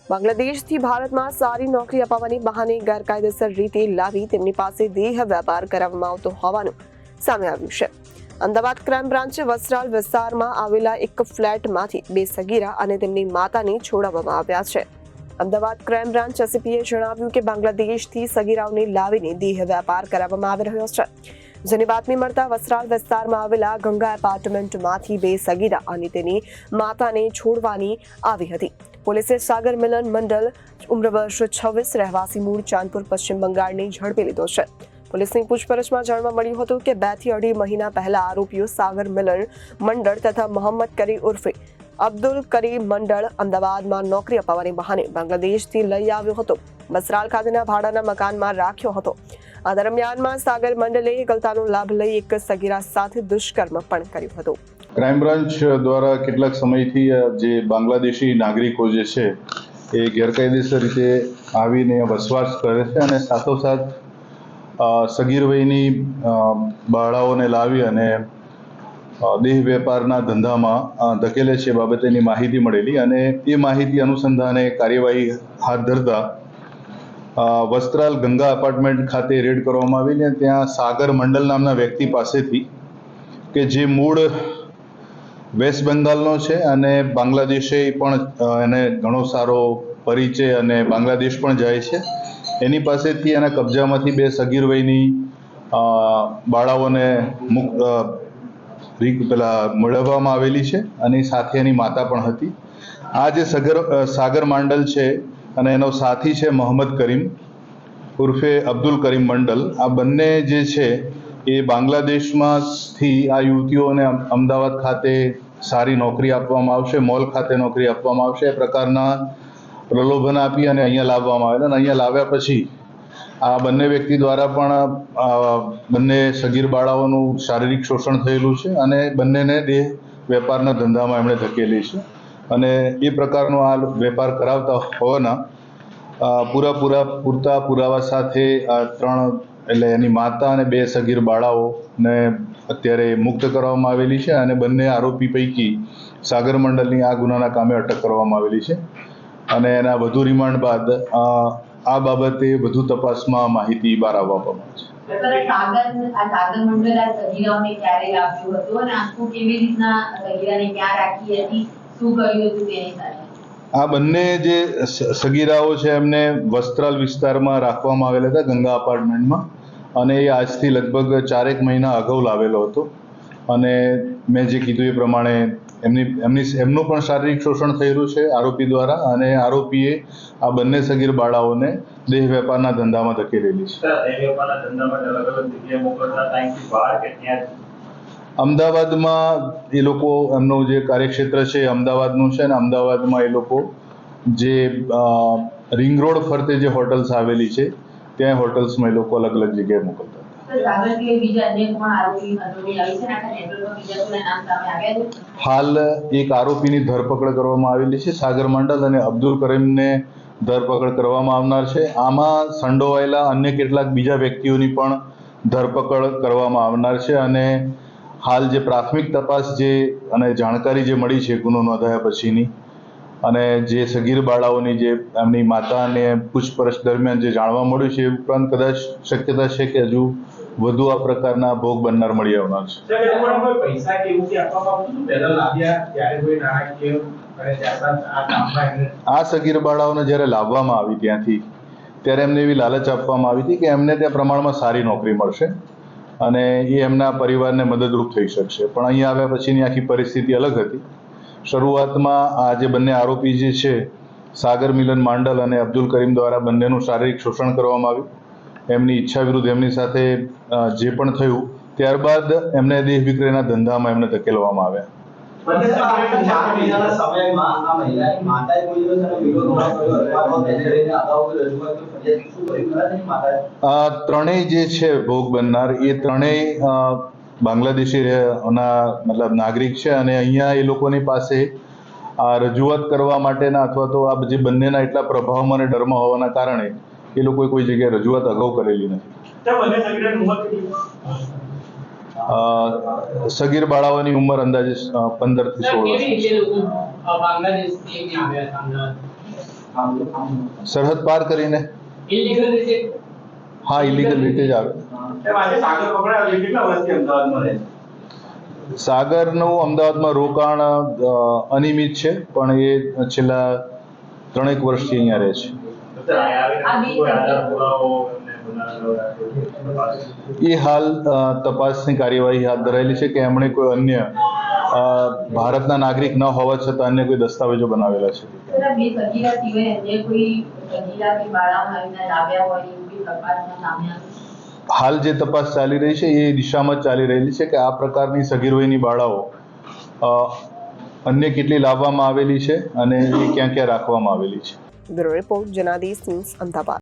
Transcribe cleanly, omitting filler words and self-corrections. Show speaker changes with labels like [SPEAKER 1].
[SPEAKER 1] બાંગ્લાદેશથી ભારતમાં સારી નોકરી અપાવવાની બહાને ગેરકાયદેસર રીતે લાવી તેમની પાસે દેહ વેપાર કરાવવામાં આવતો હોવાનું સામે આવ્યું છે। અમદાવાદ ક્રાઇમ બ્રાન્ચે વસ્ત્રાલ વિસ્તારમાં આવેલા એક ફ્લેટમાંથી 2 સગીરા અને તેમની માતાને છોડાવવામાં આવ્યા છે। અમદાવાદ ક્રાઇમ બ્રાન્ચ એસીપીએ જણાવ્યું કે બાંગ્લાદેશથી સગીરાઓને લાવીને દેહ વેપાર કરાવવામાં આવી રહ્યો છે, જેની બાતમી મળતા વસ્ત્રાલ વિસ્તારમાં આવેલા ગંગા એપાર્ટમેન્ટમાંથી 2 સગીરા અને તેની માતાને છોડવાની આવી હતી। પોલીસે સાગર મિલન મંડલ ઉમ્ર વર્ષ 26 રહેવાસી મૂળ ચાંદપુર પશ્ચિમ બંગાળને ઝડપી લીધો છે। પોલીસની પૂછપરછમાં જાણવા મળ્યું હતું કે 2 થી 2.5 મહિના પહેલા આરોપીઓ સાગર મિલન મંડળ તથા મોહમ્મદ કરી ઉર્ફે અબ્દુલ કરીમ મંડળ અમદાવાદમાં નોકરી અપાવવાની બહાને બાંગ્લાદેશથી લઈ આવ્યો હતો। વસ્ત્રાલ ખાતેના ભાડાના મકાનમાં રાખ્યો હતો। આ દરમિયાનમાં સાગર મંડલે એકલતાનો લાભ લઈ એક સગીરા સાથે દુષ્કર્મ પણ કર્યું હતું।
[SPEAKER 2] ક્રાઇમ બ્રાન્ચ દ્વારા કેટલાક સમયથી જે બાંગ્લાદેશી નાગરિકો જે છે એ ગેરકાયદેસર રીતે આવીને વસવાટ કરે છે અને સાથોસાથ સગીર વયની બાળાઓને લાવી અને દેહ વેપારના ધંધામાં ધકેલે છે બાબતેની માહિતી મળેલી અને એ માહિતી અનુસંધાને કાર્યવાહી હાથ ધરતા વસ્ત્રાલ ગંગા એપાર્ટમેન્ટ ખાતે રેડ કરવામાં આવીને ત્યાં સાગર મંડલ નામના વ્યક્તિ પાસેથી કે જે મૂળ વેસ્ટ બેંગાલનો છે અને બાંગ્લાદેશે પણ એને ઘણો સારો પરિચય અને બાંગ્લાદેશ પણ જાય છે, એની પાસેથી એના કબજામાંથી 2 સગીર વયની બાળાઓને મેળવવામાં આવેલી છે અને સાથે એની માતા પણ હતી। આ જે સાગર મંડલ છે અને એનો સાથી છે મોહમ્મદ કરીમ ઉર્ફે અબ્દુલ કરીમ મંડલ, આ બંને જે છે એ બાંગ્લાદેશમાંથી આ યુવતીઓને અમદાવાદ ખાતે સારી નોકરી આપવામાં આવશે, મોલ ખાતે નોકરી આપવામાં આવશે, એ પ્રકારના પ્રલોભન આપી અને અહીંયા લાવવામાં આવેલા અને અહીંયા લાવ્યા પછી આ બંને વ્યક્તિ દ્વારા પણ બંને સગીર બાળાઓનું શારીરિક શોષણ થયેલું છે અને બંનેને દેહ વેપારના ધંધામાં એમણે ધકેલી છે અને એ પ્રકારનો આ વેપાર કરાવતા હોવાના પૂરતા પુરાવા સાથે આ 3 એટલે એની માતા અને 2 સગીર બાળાઓને અત્યારે મુક્ત કરવામાં આવેલી છે અને બંને આરોપી પૈકી સાગર મંડલની આ ગુનાના કામે અટક કરવામાં આવેલી છે અને એના વધુ રિમાન્ડ બાદ આ બાબતે વધુ તપાસમાં માહિતી બહાર આવવામાં આવશે। આ બંને જે સગીરાઓ છે એમને વસ્ત્રાલ વિસ્તારમાં રાખવામાં આવેલા હતા ગંગા અપાર્ટમેન્ટમાં અને એ આજથી લગભગ 4 મહિના અગાઉ લાવેલો હતો અને મેં જે કીધું એ પ્રમાણે એમનું પણ શારીરિક શોષણ થયેલું છે આરોપી દ્વારા અને આરોપીએ આ બંને સગીર બાળાઓને દેહ વેપારના ધંધામાં ધકેલેલી છે। અમદાવાદમાં એ લોકો એમનું જે કાર્યક્ષેત્ર છે અમદાવાદનું છે અને અમદાવાદમાં એ લોકો જે રિંગ રોડ ફરતે જે હોટલ્સ આવેલી છે ત્યાં હોટલ્સમાં એ લોકો અલગ અલગ જગ્યાએ મોકલતા હતા। હાલ એક આરોપીની ધરપકડ કરવામાં આવેલી છે, સાગર મંડલ અને અબ્દુલ કરીમને ધરપકડ કરવામાં આવનાર છે। આમાં સંડોવાયેલા અન્ય કેટલાક બીજા વ્યક્તિઓની પણ ધરપકડ કરવામાં આવનાર છે અને હાલ જે પ્રાથમિક તપાસ જે અને જાણકારી જે મળી છે ગુનો નોંધાયા પછીની અને જે સગીર બાળાઓની જે એમની માતાને પૂછપરછ દરમિયાન જે જાણવા મળ્યું છે એ ઉપરાંત કદાચ શક્યતા છે કે હજુ વધુ આ પ્રકારના ભોગ બનનાર મળી આવનાર છે। આ સગીર બાળાઓને જ્યારે લાવવામાં આવી ત્યાંથી ત્યારે એમને એવી લાલચ આપવામાં આવી હતી કે એમને ત્યાં પ્રમાણમાં સારી નોકરી મળશે અને એ એમના પરિવારને મદદરૂપ થઈ શકશે, પણ અહીંયા આવ્યા પછીની આખી પરિસ્થિતિ અલગ હતી। શરૂઆતમાં આ જે બંને આરોપી જે છે સાગર મિલન મંડલ અને અબ્દુલ કરીમ દ્વારા બંનેનું શારીરિક શોષણ કરવામાં આવ્યું, એમની ઈચ્છા વિરુદ્ધ એમની સાથે જે પણ થયું ત્યારબાદ એમને દેહ વિક્રયના ધંધામાં એમને ધકેલવામાં આવ્યા। ત્રણેય જે છે ભોગ બનનાર એ ત્રણેય બાંગ્લાદેશી નાગરિક છે અને અહીંયા એ લોકોની પાસે આ રજૂઆત કરવા માટેના અથવા તો આ જે બંનેના એટલા પ્રભાવમાં અને ડરમાં હોવાના કારણે એ લોકોએ કોઈ જગ્યાએ રજૂઆત અગાઉ કરેલી નથી। સગીર બાળાઓની ઉંમર અંદાજે 15 થી 16 વર્ષ। સરહદ પાર કરીને
[SPEAKER 3] ઇલીગલ રીતે
[SPEAKER 2] હા ઇલીગલ રીતે જ આવે.
[SPEAKER 3] આજે સાગર પકડાયો છે, કેટલા વર્ષથી અમદાવાદમાં રહે છે?
[SPEAKER 2] સાગરનું અમદાવાદમાં રોકાણ અનિયમિત છે, પણ એ છેલ્લા 3 વર્ષથી અહીંયા રહે છે. એ હાલ તપાસની કાર્યવાહી હાથ ધરાયેલી છે કે એમણે કોઈ અન્ય ભારતના નાગરિક ન હોવા છતાં અન્ય કોઈ દસ્તાવેજો બનાવેલા છે. હાલ જે તપાસ ચાલી રહી છે એ દિશામાં જ ચાલી રહેલી છે કે આ પ્રકારની સગીર વયની બાળાઓ અન્ય કેટલી લાવવામાં આવેલી છે અને એ ક્યાં ક્યાં રાખવામાં આવેલી છે.
[SPEAKER 1] Bureau report Janadesh news, Ahmedabad.